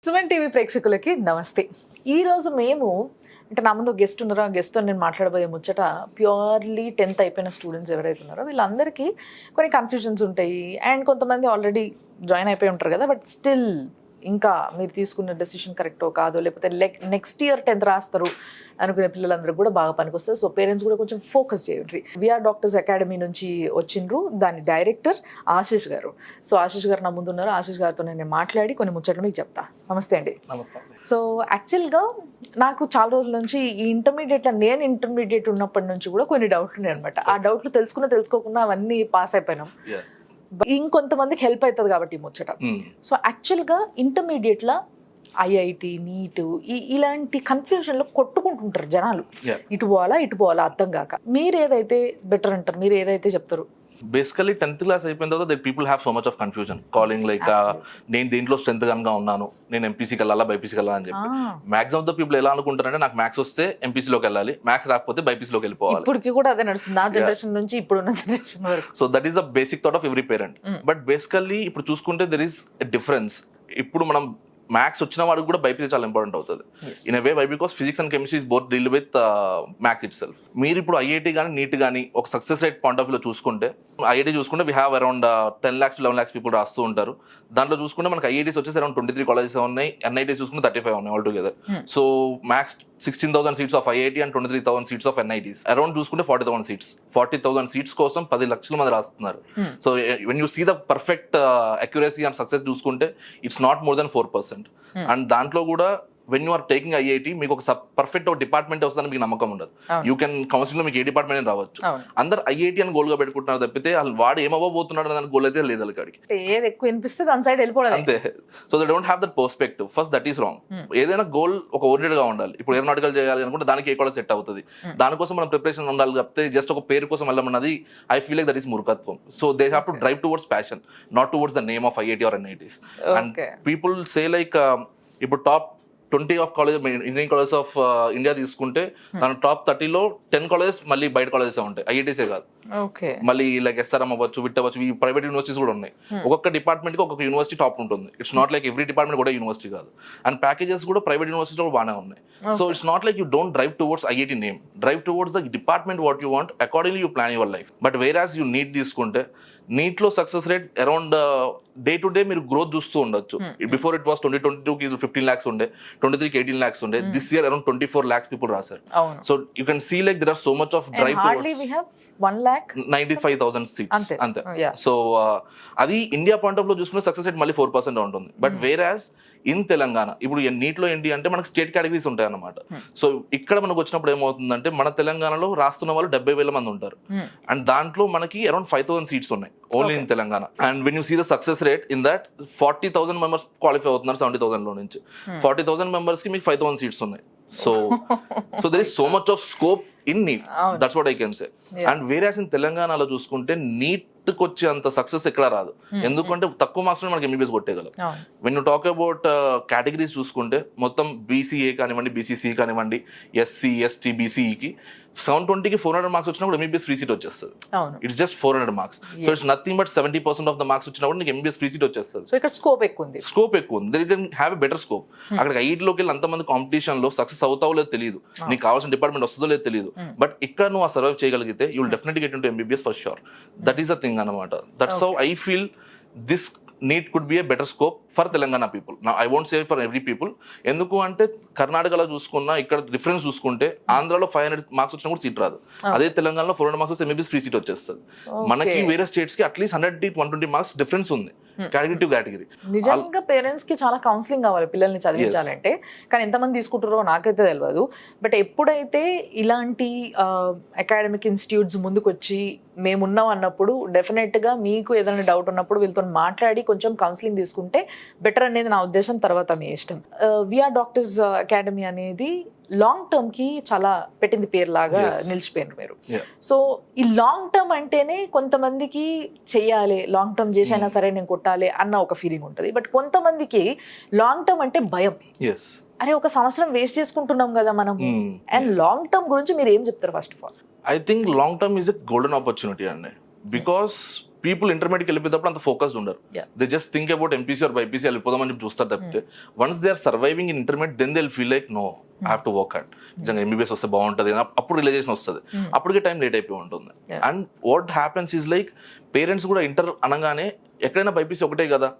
Suman TV ప్రేక్షకులకి నమస్తే. ఈరోజు మేము అంటే నా ముందు గెస్ట్ ఉన్నారో ఆ గెస్ట్తో నేను మాట్లాడబోయే ముచ్చట ప్యూర్లీ 10th అయిపోయిన స్టూడెంట్స్ ఎవరైతే ఉన్నారో వీళ్ళందరికీ కొన్ని కన్ఫ్యూజన్స్ ఉంటాయి. అండ్ కొంతమంది ఆల్రెడీ జాయిన్ అయిపోయి ఉంటారు కదా, బట్ స్టిల్ ఇంకా మీరు తీసుకున్న డెసిషన్ కరెక్టో కాదో, లేకపోతే నెక్స్ట్ ఇయర్ 10th రాస్తారు అనుకునే పిల్లలందరూ కూడా బాగా పనికొస్తారు. సో పేరెంట్స్ కూడా కొంచెం ఫోకస్ చేయండి. విఆర్ డాక్టర్స్ అకాడమీ నుంచి వచ్చిండ్రు దాని డైరెక్టర్ ఆశీష్ గారు. సో ఆశీష్ గారు నా ముందు ఉన్నారు. ఆశీష్ గారితో నేను మాట్లాడి కొన్ని ముచ్చట్లు మీకు చెప్తా. నమస్తే అండి. నమస్తే. సో యాక్చువల్గా నాకు చాలా రోజుల నుంచి ఈ నేను ఇంటర్మీడియట్ ఉన్నప్పటి నుంచి కూడా కొన్ని డౌట్లు ఉన్నాయి అనమాట. ఆ డౌట్లు తెలుసుకోకుండా అవన్నీ పాస్ అయిపోయినాం. ఇంకొంతమందికి హెల్ప్ అవుతుంది కాబట్టి ఈ ముచ్చట. సో యాక్చువల్గా ఇంటర్మీడియట్లో ఐఐటి, నీట్ ఇలాంటి కన్ఫ్యూజన్లో కొట్టుకుంటుంటారు జనాలు. ఇటు పోవాలా అర్థం కాక. మీరు ఏదైతే బెటర్ అంటారు, మీరు ఏదైతే చెప్తారు? బేసికలీ 10th క్లాస్ అయిపోయిన తర్వాత people have so much of confusion calling like నేను దీంట్లో స్ట్రెంత్ కనుక ఉన్నాను, నేను ఎంపీసీకి వెళ్ళాలా బైపీసీకి వెళ్ళాలా అని చెప్పి. మాక్సిమం ఆఫ్ ద పీపుల్ ఎలా అనుకుంటారంటే నాకు మ్యాథ్స్ వస్తే ఎంపీసీలోకి వెళ్ళాలి, మ్యాథ్స్ రాకపోతే బైపీసీలోకి వెళ్ళిపోవాలి. ఇప్పటికి కూడా అదే నడుస్తుంది, ఆ జనరేషన్ నుంచి ఇప్పుడున్న జనరేషన్ వరకు. So that is the basic thought of every parent. But basically ఇప్పుడు చూసుకుంటే దెర్ ఈస్ ఎ డిఫరెన్స్. ఇప్పుడు మనం మ్యాథ్స్ వచ్చిన వాడికి కూడా బైపీసీ చాలా ఇంపార్టెంట్ అవుతుంది in a way. Why because physics and chemistry is both deal with maths itself. మీరు ఇప్పుడు ఐఐటి కానీ నీట్ కానీ ఒక సక్సెస్ రేట్ పాయింట్ ఆఫ్ వ్యూలో చూసుకుంటే, ఐఐటి చూసుకుంటే we have around 10 lakhs to 11 lakhs people రాస్తూ ఉంటారు. దాంట్లో చూసుకుంటే మనకి ఐఐటీస్ వచ్చేసి అరౌండ్ 23 కాలేజెస్ ఉన్నాయి, ఎన్ఐటీస్ చూసుకుంటే 35 ఉన్నాయి all together. So max 16,000 seats of IIT and 23,000 seats of NITs. Around చూసుకుంటే 40,000 seats. 40,000 seats కోసం 10 లక్షల మంది రాస్తున్నారు. So when you see the perfect accuracy and success చూసుకుంటే it's not more than 4%. And దాంట్లో కూడా when you are taking IIT మీకు ఒక పర్ఫెక్ట్ ఒక డిపార్ట్మెంట్ వస్తుందని మీకు నమ్మకం ఉండదు. యూ కెన్ కౌన్సిలింగ్ లో మీకు ఏ డిపార్ట్మెంట్ రావచ్చు. అందరు ఐఐటి అని గోల్ గా పెట్టుకుంటున్నారు తప్పితే వాడు ఏమవ్వబోతున్నాడు అని గోల్ అయితే లేదు అక్కడికి. ఏది ఎక్కువ వినిపిస్తే దాని సైడ్ వెళ్ళిపోవడం అంతే. So they don't have that perspective. First that is wrong. ఏదైనా గోల్ ఒక ఓరియంటెడ్ గా ఉండాలి. ఇప్పుడు ఏరోనాటికల్ చేయాలి అనుకుంటే దానికి ఏ కాలేజ్ సెట్ అవుతుంది, దానికోసం మనం ప్రిపరేషన్ ఉండాలి తప్పితే జస్ట్ ఒక పేరు కోసం వెళ్ళమన్నది I feel like that is మూర్ఖత్వం. So they have to drive towards passion, not towards the name of IIT or NITs. And people say like ఇప్పుడు top 20 of college engineering colleges of India తీసుకుంటే దాని top 30లో 10 colleges మళ్ళీ బయట colleges ఉంటాయి, ఐఐటీసే కాదు. మళ్ళీ like SRM అవ్వచ్చు, విట్ అవ్వచ్చు, ఈ ప్రైవేట్ యూనివర్సిటీస్ కూడా ఉన్నాయి. ఒక్కొక్క డిపార్ట్మెంట్ కి ఒక్కొక్క యూనివర్సిటీ టాప్ ఉంటుంది. It's not like every department కూడా యూనివర్సిటీ కాదు. అండ్ ప్యాకేజెస్ కూడా ప్రైవేట్ యూనివర్సిటీలో కూడా బాగానే ఉన్నాయి. So it's not like you don't drive towards IIT name, drive towards the department what you want, accordingly you plan your life. But whereas you NEET తీసుకుంటే నీట్లో success rate around day to day మీరు growth చూస్తూ ఉండొచ్చు. Before it was 2022కి 15 lakhs ఉండే, 23కి 18 lakhs ఉండే. This year around 24 lakhs people రాశారు. So you can see like there are so much of drive towards 1,95,000 seats అంతే. సో అది ఇండియా పాయింట్ ఆఫ్ లో చూసుకున్న సక్సెస్ రేట్ మళ్ళీ 4% ఉంటుంది. బట్ వేరాజ్ ఇన్ తెలంగాణ ఇప్పుడు నీట్లో ఏంటి అంటే మనకు స్టేట్ కేటగిరీస్ ఉంటాయి అన్నమాట. సో ఇక్కడ మనకు వచ్చినప్పుడు ఏమవుతుందంటే మన తెలంగాణలో రాస్తున్న వాళ్ళు 70,000 మంది ఉంటారు. అండ్ దాంట్లో మనకి అరౌండ్ 5,000 seats ఉన్నాయి only in Telangana. And when you see the success rate in that 40,000 members qualify అవుతున్నారు 70,000 లో నుంచి. 40,000 members కి మీకు 5,000 seats ఉన్నాయి. So there is so much of scope in NEET. That's what I can say. And whereas in తెలంగాణలో చూసుకుంటే neat కి వచ్చే అంత సక్సెస్ ఎక్కడ రాదు. ఎందుకంటే తక్కువ మార్క్స్ మనకి ఎంబీబీఎస్ కొట్టేయగలం. When you talk about categories చూసుకుంటే మొత్తం బీసీఏ కానివ్వండి, బీసీసీ కానివ్వండి, ఎస్సీ, ఎస్టీ, బీసీఈకి 720కి 400 మార్క్స్ వచ్చినా కూడా ఎంబీబీఎస్ ఫ్రీ సీట్ వచ్చేస్తుంది. It's just 400 marks. So it's nothing but 70% of the marks వచ్చినా కూడా నీకు ఎంబీబీఎస్ ఫ్రీ సీట్ వచ్చేస్తుంది. సో ఇక్కడ స్కోప్ ఎక్కువ ఉంది. They can have a better scope. అక్కడ ఐఐటీలోకి వెళ్ళి అంతమంది కాంపిటీషన్ లో సక్సెస్ అవుతావో లేదో తెలియదు, నీకు కావాల్సిన డిపార్ట్మెంట్ వస్తుందో లేదో తెలియదు. బట్ ఇక్కడ నువ్వు ఆ సర్వైవ్ చేయగలిగితే you will definitely get into MBBS for sure. That is the thing అన్నమాట. That's how I feel this NEET could be a better scope for Telangana people. నా I won't say for every people. ఎందుకు అంటే కర్ణాటకలో చూసుకున్నా ఇక్కడ difference చూసుకుంటే ఆంధ్రాలో 500 marks వచ్చినా కూడా సీట్ రాదు. అదే తెలంగాణలో 400 మార్క్స్ వస్తే ఎంబీబీఎస్ ఫ్రీ సీట్ వచ్చేస్తుంది. మనకి వేరే స్టేట్స్ కి అట్లీస్ట్ 100-120 మార్క్స్ డిఫరెన్స్ ఉంది కేటగిరీ టు కేటగిరీ. నిజంగా పేరెంట్స్ కి చాలా కౌన్సిలింగ్ కావాలి పిల్లల్ని చదివించాలంటే, కానీ ఎంతమంది తీసుకుంటారో నాకైతే తెలియదు. బట్ ఎప్పుడైతే ఇలాంటి అకాడమిక్ ఇన్స్టిట్యూట్స్ ముందుకు వచ్చి మేమున్నాం అన్నప్పుడు డెఫినెట్ గా మీకు ఏదైనా డౌట్ ఉన్నప్పుడు వీళ్ళతో మాట్లాడి కొంచెం కౌన్సిలింగ్ తీసుకుంటే బెటర్ అనేది నా ఉద్దేశం. తర్వాత మీ ఇష్టం. విఆర్ డాక్టర్స్ అకాడమీ అనేది లాంగ్ టర్మ్ కి చాలా పెట్టింది పేరు లాగా నిలిచిపోయినారు మీరు. సో ఈ లాంగ్ టర్మ్ అంటేనే కొంతమందికి చెయ్యాలి, లాంగ్ టర్మ్ చేసైనా సరే నేను కొట్టాలి అన్న ఒక ఫీలింగ్ ఉంటుంది. బట్ కొంతమందికి లాంగ్ టర్మ్ అంటే భయం. అరే ఒక సంవత్సరం వేస్ట్ చేసుకుంటున్నాం కదా మనం. అండ్ లాంగ్ టర్మ్ గురించి మీరు ఏం చెప్తారు? First of all I think long term is a golden opportunity అండి. బికాస్ పీపుల్ ఇంటర్మీడియట్ వెళ్ళిపోయేటప్పుడు అంత ఫోకస్డ్ ఉండరు. Yeah. They just think about MPC or BiPC వెళ్ళిపోదామని చెప్పి చూస్తారు తప్పితే once they are surviving in intermediate then they will feel like no I have to work hard, నిజంగా MBBS వస్తే బాగుంటుంది అని అప్పుడు రిలైజేషన్ వస్తుంది. అప్పటికే టైం లేట్ అయిపోయి ఉంటుంది. And what happens is like parents కూడా ఇంటర్ అనగానే ఎక్కడైనా బైపీసీ ఒకటే కదా,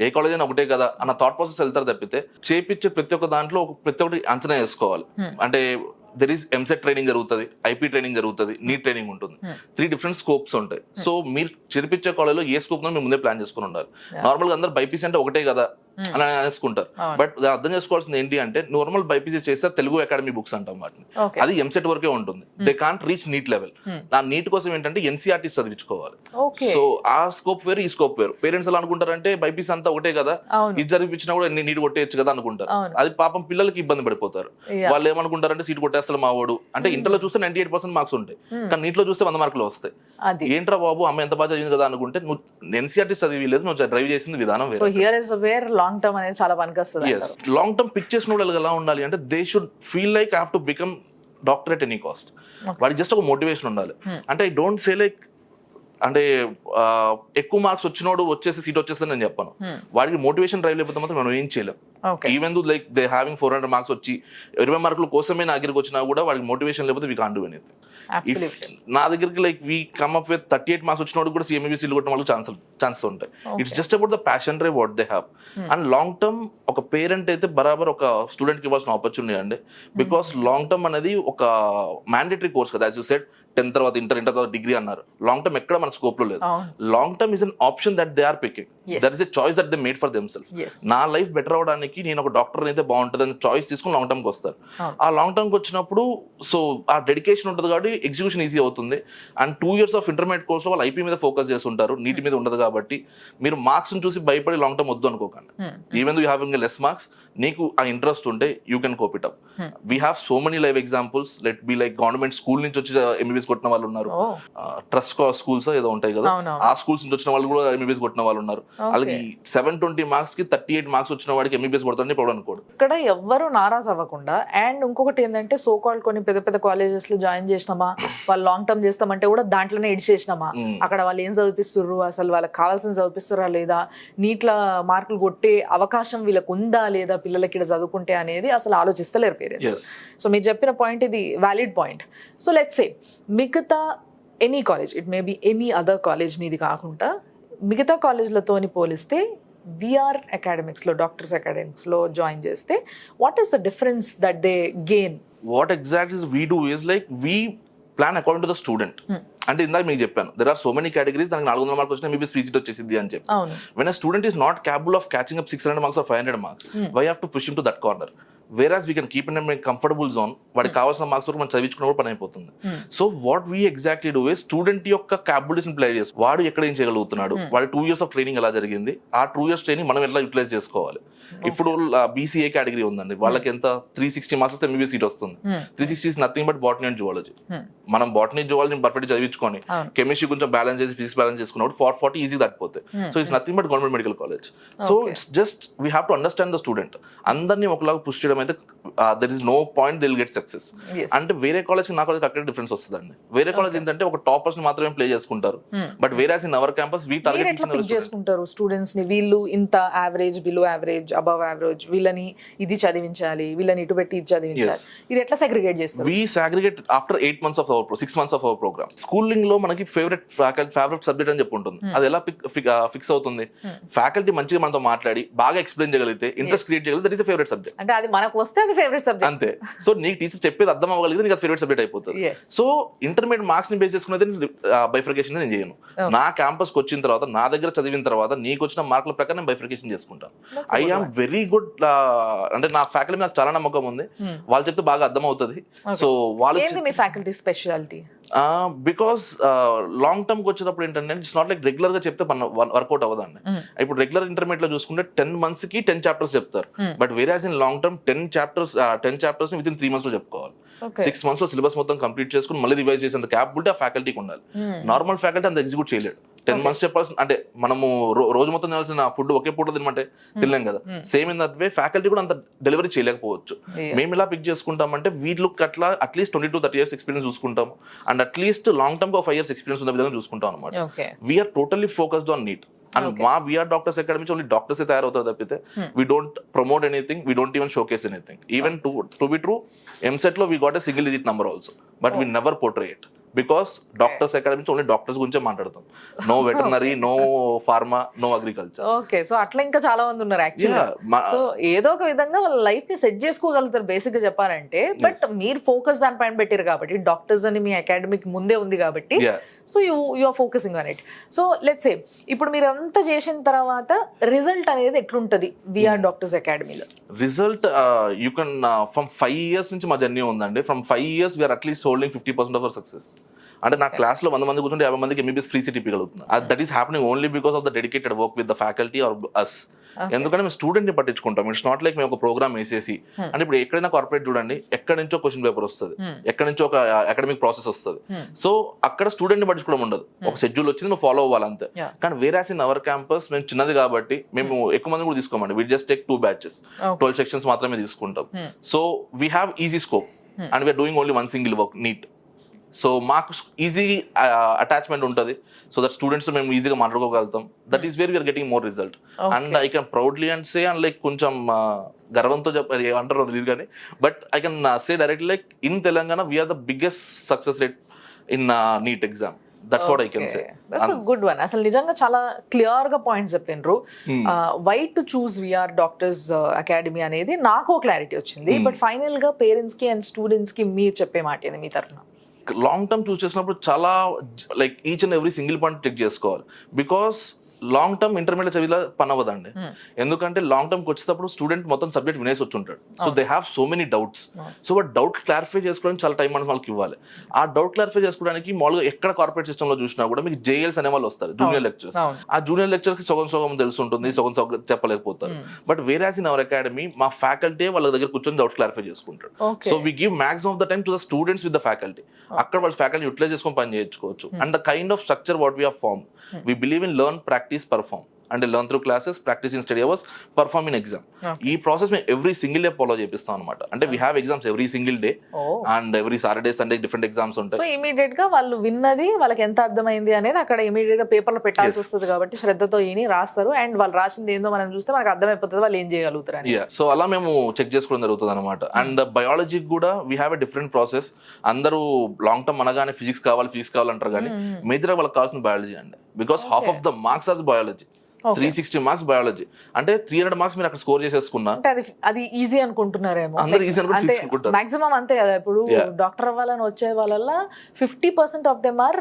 ఏ కాలేజ్ అయినా ఒకటే కదా అన్న థాట్ ప్రాసెస్ వెళ్తారు తప్పితే చేపించే ప్రతి ఒక్క దాంట్లో ప్రతి ఒక్కటి అంచనా వేసుకోవాలి. అంటే దెర్ ఈస్ ఎంసెట్ ట్రైనింగ్ జరుగుతుంది, ఐపీ ట్రైనింగ్ జరుగుతుంది, నీట్ ట్రైనింగ్ ఉంటుంది. 3 డిఫరెంట్ స్కోప్స్ ఉంటాయి. సో మీరు చేర్పించే కాలేజ్లో ఏ స్కోప్ మీరు ముందే ప్లాన్ చేసుకుని ఉండాలి. నార్మల్ గా అందరు బైపీసీ అంటే ఒకటే కదా అని అనేసుకుంటారు. బట్ అర్థం చేసుకోవాల్సింది ఏంటి అంటే నార్మల్ బైపీసీ చేస్తే తెలుగు అకాడమీ బుక్స్ అంటాం వాటిని, అది ఎంసెట్ వరకే ఉంటుంది. They can't reach NEET level. నా నీట్ కోసం ఏంటంటే ఎన్సీఆర్టీ చదివించుకోవాలి. సో ఆ స్కోప్ వేరు, ఈ స్కోప్ వేరు. పేరెంట్స్ ఎలా అనుకుంటారంటే బైపీసీ అంతా ఒకటే కదా, ఇది చదివించినా కూడా నీట్ కొట్టేయచ్చు కదా అనుకుంటారు. అది పాపం పిల్లలకి ఇబ్బంది పడిపోతారు. వాళ్ళు ఏమనుకుంటారంటే సీట్ కొట్టేస్తారు మా వాడు అంటే ఇంటర్లో చూస్తే 98% మార్క్స్ ఉంటాయి, కానీ నీట్లో చూస్తే 100 మార్కులు వస్తాయి. ఏంట్రా బాబు అమ్మ ఎంత బాగా చదివింది కదా అనుకుంటే నువ్వు ఎన్సీఆర్టీ చదివిలేదు, నువ్వు డ్రైవ్ చేసింది విధానం వేరు. లాంగ్ టర్మ్ అనేది చాలా పనికొస్తుంది. లాంగ్ టర్మ్ పిక్ చేసిన వాళ్ళు ఎలా ఉండాలి అంటే they should feel like I have to become doctor at any cost. వాడికి జస్ట్ ఒక మోటివేషన్ ఉండాలి. అంటే ఐ డోంట్ సే లైక్ అంటే ఎక్కువ మార్క్స్ వచ్చినోడు వచ్చేసి సీట్ వచ్చేస్తుంది నేను చెప్పాను. వాడికి మోటివేషన్ డ్రైవ్ లేకపోతే మాత్రం మనం ఏం చేయలేం. Even though like they having 400 marks వచ్చి 20 మార్కుల కోసమే నా దగ్గరికి వచ్చినా కూడా వాడికి మోటివేషన్ లేకపోతే వీ కాంట్ డూ ఎనీథింగ్. నా దగ్గరికి like we come up with 38 marks వచ్చినోడు కూడా సిఎంఈబీ సీట్లు కొట్టిన వాళ్ళకి ఛాన్సెస్ ఉంటాయి. It's just about the passion drive what they have. And long term ఒక పేరెంట్ అయితే బరాబర్ ఒక స్టూడెంట్ కి ఇవ్వాల్సిన ఆపర్చునిటీ అండి. బికాస్ లాంగ్ టర్మ్ అనేది ఒక మ్యాండేటరీ కోర్స్ కదా, యాజ్ యూ సెడ్ 10th తర్వాత ఇంటర్ తర్వాత డిగ్రీ అన్నారు. లాంగ్ టర్మ్ ఎక్కడ మన స్కోప్ లో లేదు. Long term is an option that they are picking. That is a choice that they made for themselves. నా లైఫ్ బెటర్ అవడానికి నేను ఒక డాక్టర్ అయితే బాగుంటుంది అని చాయిస్ తీసుకుని లాంగ్ టర్మ్కి వస్తారు. ఆ లాంగ్ టర్మ్కి వచ్చినప్పుడు సో ఆ డెడికేషన్ ఉంటుంది కాబట్టి ఎగ్జిక్యూషన్ ఈజీ అవుతుంది. And 2 years of intermediate course లో వాళ్ళు ఐపీ మీద ఫోకస్ చేస్తుంటారు, నీటి మీద ఉండదు. కాబట్టి మీరు మార్క్స్ చూసి భయపడి లాంగ్ టర్మ్ వద్దు అనుకోకండి. Even though you having less marks, నీకు ఆ ఇంట్రెస్ట్ ఉంటే you can cope it up. We have so many live examples. Let be like government school నుంచి వచ్చి ఎంబీబీఎస్ కొట్టిన వాళ్ళు ఉన్నారు. ట్రస్ట్ స్కూల్స్ ఏదో ఉంటాయి కదా, ఆ స్కూల్స్ నుంచి వచ్చిన వాళ్ళు కూడా ఎంబీబీఎస్ కొట్టిన వాళ్ళు ఉన్నారు. వాళ్ళకి 720 మార్క్స్ కి 38 మార్క్స్ వచ్చిన వాడికి ఎంబీబీఎస్ కొడతారని ఇప్పుడు అనుకోడు. ఇక్కడ ఎవ్వరు నారాజ్ అవ్వకుండా. అండ్ ఇంకొకటి ఏంటంటే సో కాల్డ్ కొన్ని పెద్ద పెద్ద కాలేజెస్ లో జాయిన్ చేసినామా, వాళ్ళు లాంగ్ టర్మ్ చేస్తామంటే కూడా దాంట్లోనే ఇడిచేసినామా, అక్కడ వాళ్ళు ఏం చదివిస్తుర్రు, అసలు వాళ్ళకి కావాల్సిన చదివిస్తురా లేదా, నీట్ల మార్కులు కొట్టే అవకాశం వీళ్ళకి ఉందా లేదా పిల్లలకి ఇక్కడ చదువుకుంటే అనేది అసలు ఆలోచిస్తలేరు పేరెంట్స్. సో మీరు చెప్పిన పాయింట్ ఇది valid point. So let's say మిగతా any college, it may be any other college మీది కాకుండా మిగతా కాలేజ్లతోని పోలిస్తే విఆర్ అకాడమిక్స్లో, డాక్టర్స్ అకాడమిక్స్లో జాయిన్ చేస్తే what is the difference that they gain? What exactly we do is like we plan according to the student. అంటే ఇందాక మీకు చెప్పాను there are so many categories, దానికి 400 మార్క్స్ వచ్చినా మేబీ ఫ్రీ సీట్ వచ్చేసింది అని చెప్పి. When a student is not capable of catching up 600 marks or 500 marks, why have to push him to that corner. Whereas we can keep in comfortable zone. వాడికి కావాల్సిన marks వరకు మనం చదివించుకున్నప్పుడు పని అయిపోతుంది. So what we exactly do is student యొక్క capabilities play చేసి వాడు ఎక్కడ ఏం చేయగలుగుతున్నాడు, వాడి 2 years ఆఫ్ ట్రైనింగ్ ఎలా జరిగింది, ఆ 2 years ట్రైనింగ్ మనం ఎట్లా యూటిలైజ్ చేసుకోవాలి. ఇప్పుడు బీసీఏ కేటగిరీ ఉందండి, వాళ్ళకి ఎంత 360 మార్క్స్ వస్తే ఎంబీబీఎస్ సీట్ వస్తుంది. 360 is nothing but botany and zoology. మనం బాటనీ జువాలజీ పర్ఫెక్ట్ చదివించుకొని కెమిస్ట్రీ కొంచెం బ్యాలెన్స్ చేసి ఫిజిక్స్ బ్యాలెన్స్ చేసుకున్నప్పుడు 40 ఈజీ దాటిపోతాయి. So it's nothing but government medical college. So it's just we have to understand the student. అందరినీ ఒకలాగా push చేయడం అయితే there is no point they will get success. అంటే వేరే కాలేజ్ కి నా కాలేజ్ అక్కడ డిఫరెన్స్ వస్తుందండి. వేరే కాలేజ్ ఏంటంటే ఒక టాపర్స్ ని మాత్రమే ప్లే చేసుకుంటారు. But whereas in our campus we target చేసుకుంటారు స్టూడెంట్స్ ని. వీళ్ళు ఇంత average, below average, above average, వీళ్ళని ఇది చదివించాలి, వీళ్ళని ఇటు పెట్టి ఇది చదివించాలి. ఇది ఎట్లా సెగ్రిగేట్ చేస్తారు? We segregate after 6 months of our programme. Schooling లో మనకి ఫేవరెట్ సబ్జెక్ట్ అని చెప్పి ఉంటుంది. అది ఎలా ఫిక్స్ అవుతుంది? ఫ్యాకల్టీ మంచిగా మనతో మాట్లాడి బాగా ఎక్స్ప్లెయిన్ చేయగలిగితే, ఇంట్రెస్ట్ క్రియేట్ చేయగలిగితే దట్ ఇస్ ఫేవరెట్ సబ్జెక్ట్. అంటే అది మనకు వస్తే అది ఫేవరెట్ సబ్జెక్ట్ అంతే. సో నీకు టీచర్ చెప్పేది అర్థం అవ్వగలిగితే నీకు ఫేవరెట్ సబ్జెక్ట్ అయిపోతుంది. సో ఇంటర్మీడియట్ మార్క్స్ ని బేస్ చేసుకునేది బైఫర్కేషన్ నేను చేయను. నా క్యాంపస్ కి వచ్చిన తర్వాత, నా దగ్గర చదివిన తర్వాత నీకు వచ్చిన మార్కుల ప్రకారం నేను బైఫర్కేషన్ చేసుకుంటాను. I am very good. అంటే నా ఫ్యాకల్టీ నాకు చాలా నమ్మకం ఉంది, వాళ్ళు చెప్తే బాగా అర్థం అవుతుంది. సో వాళ్ళు మీ faculty speciality because long term కి వచ్చేటప్పుడు ఏంటంటే ఇట్స్ నాట్ లైక్ రెగ్యులర్ గా చెప్తే వర్కౌట్ అవ్వదండి. ఇప్పుడు రెగ్యులర్ ఇంటర్మీడియట్ లో చూసుకుంటే 10 months కి 10 chapters చెప్తారు. But whereas in long term 10 chapters ని వితిన్ 3 months లో చెప్పుకోవాలి. 6 months లో సిలబస్ మొత్తం కంప్లీట్ చేసుకుని మళ్ళీ రివైజ్ చేసేంత క్యాపబిలిటీ ఆ ఫ్యాకల్టీకి ఉండాలి. నార్మల్ ఫ్యాకల్టీ అంత ఎగ్జిక్యూట్ చేయలేడు. 10 months చెప్పాల్సిన అంటే మనము రోజు మొత్తం తినాల్సిన ఫుడ్ ఒకే పూట తినమంటే తినలేం కదా. Same in that way faculty కూడా అంత డెలివరీ చేయలేకపోవచ్చు. మేము ఇలా పిక్ చేసుకుంటామంటే వీళ్ళకి అట్లా అట్లీస్ట్ 20 to 30 years ఎక్స్పీరియన్స్ చూసుకుంటాము and at least long term 5 years experience ఉన్న విధంగా చూసుకుంటాం అనమాట. We are totally focused on NEET and మా VR Doctors Academy only doctors తయారవుతారు తప్పితే we don't promote anything, we don't even showcase anything. Even to be true EAMCET లో we got a single digit number also but we never portray it because Doctors Academy only doctors గురించే మాట్లాడతాం. No veterinary, no pharma, no agriculture. Okay, so అట్లా ఇంకా చాలా మంది ఉన్నారు actually. So ఏదో ఒక విధంగా వాళ్ళ లైఫ్ ని సెట్ చేసుకోగలుగుతారు బేసిక్ గా చెప్పాలంటే. బట్ మీరు ఫోకస్ దానిపైన పెట్టారు కాబట్టి, డాక్టర్స్ అని మీ అకాడమిక్ ముందే ఉంది కాబట్టి, so you are focusing on it. So let's say ఇప్పుడు మీరు అంతా చేసిన తర్వాత రిజల్ట్ అనేది ఎట్లుంటది విఆర్ డాక్టర్స్ అకాడమీలో? Result you can from 5 years నుంచి మా జర్నీ ఉందండి. From 5 years we are at least holding 50% of our success. అంటే నా క్లాస్ లో 100 మంది కూర్చుంటే 50 మందికి ఎంబీబీఎస్ ఫ్రీ సీట్ ఇవ్వగలుగుతుంది. That is happening only because of the dedicated work with the faculty are అస్. ఎందుకంటే మేము స్టూడెంట్ ని పట్టించుకుంటాం. ఇట్స్ నాట్ లైక్ మేము ఒక ప్రోగ్రామ్ వేసేసి అంటే ఇప్పుడు ఎక్కడైనా కార్పొరేట్ చూడండి, ఎక్కడి నుంచో క్వశ్చన్ పేపర్ వస్తుంది, ఎక్కడి నుంచో ఒక అకాడమిక్ ప్రాసెస్ వస్తుంది. సో అక్కడ స్టూడెంట్ ని పట్టించుకోవడం ఉండదు, ఒక షెడ్యూల్ వచ్చింది నువ్వు ఫాలో అవ్వాలి అంతే. కానీ వేరాస్ ఇన్ అవర్ క్యాంపస్ మేము చిన్నది కాబట్టి మేము ఎక్కువ మంది కూడా తీసుకోమండి. We just take 2 batches, 12 sections మాత్రమే తీసుకుంటాం. So we have easy scope and we are doing only 1 single work, NEET. So మాకు ఈజీ అటాచ్మెంట్ ఉంటుంది. సో దట్ స్టూడెంట్స్ మేము ఈజీగా మాట్లాడుకోగలుగుతాం. That is where we are getting more result. And I can proudly and say and like కొంచెం గర్వంతో చెప్పారు ఏమంటారో తెలియదు కానీ, but I can say directly like in Telangana we are the biggest success rate in NEET exam. That's what I can say. That's a good one. అసలు నిజంగా చాలా clear గా పాయింట్స్ చెప్పిండ్రు. Why to choose VR doctors academy అనేది నాకు clarity వచ్చింది. But final గా parents కి అండ్ స్టూడెంట్స్ కి మీరు చెప్పే మాట ఏంది మీ తరఫున? లాంగ్ టర్మ్ చూస్ చేసినప్పుడు చాలా like each and every single point check చేసుకోవాలి. బికాస్ లాంగ్ టర్మ్ ఇంటర్మీడియట్ చదివిలా పని అవ్వదండి. ఎందుకంటే లాంగ్ టర్మ్కి వచ్చేటప్పుడు స్టూడెంట్ మొత్తం సబ్జెక్ట్ వినేసి వచ్చి ఉంటాడు. So they have so many doubts. So ఆ డౌట్ క్లారిఫై చేసుకోవడానికి చాలా టైం మనం వాళ్ళకి ఇవ్వాలి. ఆ డౌట్ క్లారిఫై చేసుకోవడానికి మామూలుగా ఎక్కడ కార్పొరేట్ సిస్టమ్ లో చూసినా కూడా మీకు జేఎల్స్ అనే వాళ్ళు వస్తారు, జూనియర్ లెక్చర్స్. ఆ జూనియర్ లెక్చర్స్ కి సగం తెలుసు ఉంటుంది, సగం చెప్పలేకపోతారు. But whereas in our academy మా ఫ్యాకల్టీ వాళ్ళ దగ్గర కూర్చొని డౌట్స్ క్లారిఫై చేసుకుంటారు. So we give maximum of the time to the students with the faculty. అక్కడ వాళ్ళ ఫ్యాకల్టీ యూటిలైజ్ చేసుకొని పని చేయించుకోవచ్చు. And the kind of structure what we have form, we believe in learn, practice, perform. అంటే learn through classes, practice in study hours, perform in exam. ఈ process మేము every single day follow చేపిస్తాం అనమాట. అంటే we have exams every single day and every Saturday Sunday different exams ఉంటాయి. So immediate గా వాళ్ళు విన్నది వాళ్ళకి ఎంత అర్థమైంది అనేది అక్కడ ఇమీడియట్ గా పేపర్ లో పెట్టాల్సి వస్తుంది కాబట్టి శ్రద్ధతో ఈని రాస్తారు. అండ్ వాళ్ళు రాసింది ఏందో మనం చూస్తే మనకు అర్థమైపోతుంది వాళ్ళు ఏం చేయగలుగుతారు అని. సో అలా మేము చెక్ చేసుకోవడం జరుగుతుంది అనమాట. అండ్ బయాలజీకి కూడా we have a different process. అందరూ లాంగ్ టర్మ్ అనగానే ఫిజిక్స్ కావాలంటారు కానీ మేజర్ వాళ్ళకి కావాల్సిన బయాలజీ అండి. Because half of the marks are biology. 360 marks biology అంటే 300 marks మీరు అక్కడ స్కోర్ చేసేసుకున్నా అది ఈజీ అనుకుంటున్నారేమో. అందరూ ఈజీ అనుకుంటున్నారు. మాక్సిమం అంతే కదా. ఇప్పుడు డాక్టర్ అవ్వాలని వచ్చే వాళ్ళ 50% ఆఫ్ దెమ్ ఆర్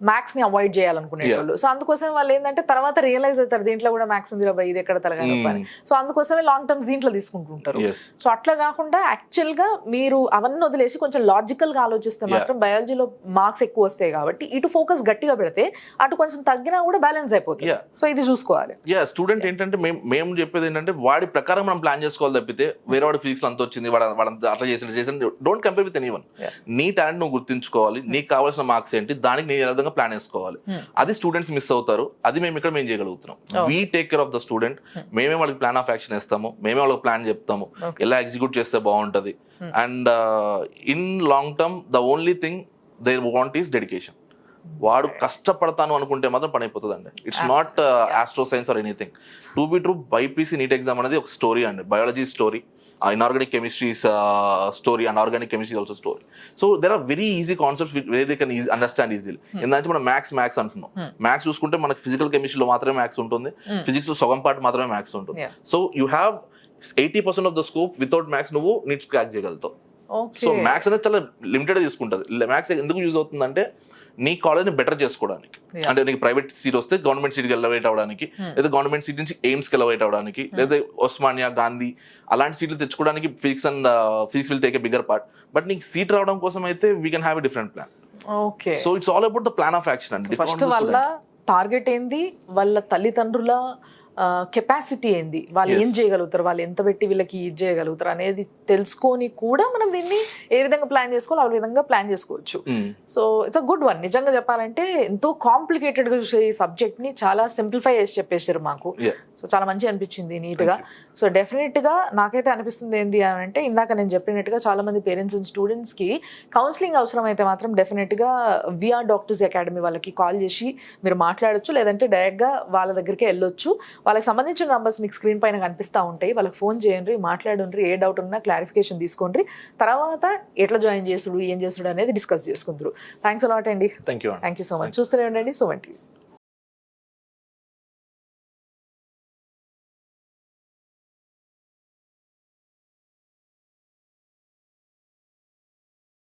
మ్యాథ్స్ ని అవాయిడ్ చేయాలనుకునే వాళ్ళు. సో అందుకోసం వాళ్ళు ఏంటంటే తర్వాత రియలైజ్ అవుతారు దీంట్లో కూడా మ్యాథ్స్ ఉంది రా ఇది ఎక్కడ తలగాని. సో అందుకోసమే లాంగ్ టర్మ్స్ దీంట్లో తీసుకుంటుంటారు. సో అట్లా కాకుండా యాక్చువల్ గా మీరు అవన్నీ వదిలేసి కొంచెం లాజికల్ గా ఆలోచిస్తే మాత్రం బయాలజీలో మార్క్స్ ఎక్కువ వస్తాయి కాబట్టి ఇటు ఫోకస్ గట్టిగా పెడితే అటు కొంచెం తగ్గినా కూడా బ్యాలెన్స్ అయిపోతుంది. సో ఇది చూసుకోవాలి. స్టూడెంట్ ఏంటంటే మేము చెప్పేది ఏంటంటే వాడి ప్రకారం మనం ప్లాన్ చేసుకోవాలి తప్పితే వేరే వాడి ఫిజిక్స్ అంత వచ్చింది వాడు అట్లా చేసిన డోంట్ కంపేర్ విత్ ఎనీవన్. నీ టాలెంట్ నువ్వు గుర్తించుకోవాలి, నీకు కావాల్సిన మార్క్స్ ఏంటి, దానికి నేను ప్లాన్ వేసుకోవాలి. అది స్టూడెంట్స్ మిస్ అవుతారు. అది మేము ఇక్కడ మేము చేయగలుగుతున్నాం. We take care of the student. మేమే వాళ్ళకి ప్లాన్ ఆఫ్ యాక్షన్ ఇస్తాము, మేమే వాళ్ళకి ప్లాన్ చెప్తాము ఎలా ఎగ్జిక్యూట్ చేస్తే బాగుంటది. And in long term the only thing they want is dedication. వాడు కష్టపడతాను అనుకుంటే మాత్రం పని అయిపోతుంది అండి. It's not astro science or anything. To be true BiPC NEET exam అనేది ఒక స్టోరీ అండి. Biology story, inorganic chemistry is story, and organic chemistry is also story. So there are very easy concepts where they can understand easily. ఇందాక మనం maths అంటున్నాం. Maths చూసుకుంటే మనకి physical కెమిస్ట్రీలో మాత్రమే మ్యాథ్స్ ఉంటుంది, ఫిజిక్స్ లో సగం పార్ట్ మాత్రమే మ్యాథ్స్ ఉంటుంది. So you have 80% of the scope without maths నువ్వు నీట్స్ క్రాక్ చేయగలుగుతావు. సో మ్యాథ్స్ అనేది చాలా లిమిటెడ్ తీసుకుంటుంది. మ్యాథ్స్ ఎందుకు యూజ్ అవుతుందంటే నీ కాలేజ్ని బెటర్ చేసుకోవడానికి. అంటే నీకు ప్రైవేట్ సీట్ వస్తే గవర్నమెంట్ సీట్కి ఎలవేట్ అవడానికి, లేదా గవర్నమెంట్ సీట్ నుంచి ఎయిమ్స్కి ఎలవేట్ అవడానికి, లేదా ఒస్మానియా, గాంధీ అలాంటి సీట్లు తెచ్చుకోవడానికి physics will take a bigger part. But నీకు సీట్ రావడం కోసం అయితే we can have a different plan. So it's all about the plan of action అండి. ఫస్ట్ వాళ్ళ టార్గెట్ ఏంది, వాళ్ళ తల్లిదండ్రుల కెపాసిటీ ఏంది, వాళ్ళు ఏం చేయగలుగుతారు, వాళ్ళు ఎంత పెట్టి వీళ్ళకి ఇది చేయగలుగుతారు అనేది తెలుసుకొని కూడా మనం దీన్ని ఏ విధంగా ప్లాన్ చేసుకోవాలి ఆ విధంగా ప్లాన్ చేసుకోవచ్చు. So it's a good one. నిజంగా చెప్పాలంటే ఎంతో కాంప్లికేటెడ్ గా చూసే ఈ సబ్జెక్ట్ ని చాలా సింప్లిఫై చేసి చెప్పేశారు మాకు. సో చాలా మంచి అనిపించింది, నీట్ గా. సో డెఫినెట్ గా నాకైతే అనిపిస్తుంది ఏంటి అని అంటే, ఇందాక నేను చెప్పినట్టుగా చాలా మంది పేరెంట్స్ అండ్ స్టూడెంట్స్ కి కౌన్సిలింగ్ అవసరం అయితే మాత్రం డెఫినెట్ గా విఆర్ డాక్టర్స్ అకాడమీ వాళ్ళకి కాల్ చేసి మీరు మాట్లాడొచ్చు, లేదంటే డైరెక్ట్ గా వాళ్ళ దగ్గరికి వెళ్ళొచ్చు. వాళ్ళకి సంబంధించిన నంబర్స్ మీకు స్క్రీన్ పైన కనిపిస్తూ ఉంటాయి. వాళ్ళకి ఫోన్ చేయండి, మాట్లాడండి, ఏ డౌట్ ఉన్నా క్లారిఫికేషన్ తీసుకోండి. తర్వాత ఎట్లా జాయిన్ చేసుడు, ఏం చేసుడు అనేది డిస్కస్ చేసుకుంటారు. థ్యాంక్స్ అలాట్ అండి. Thank you so much. చూస్తూనే ఉండండి సుమన్ టీవీ.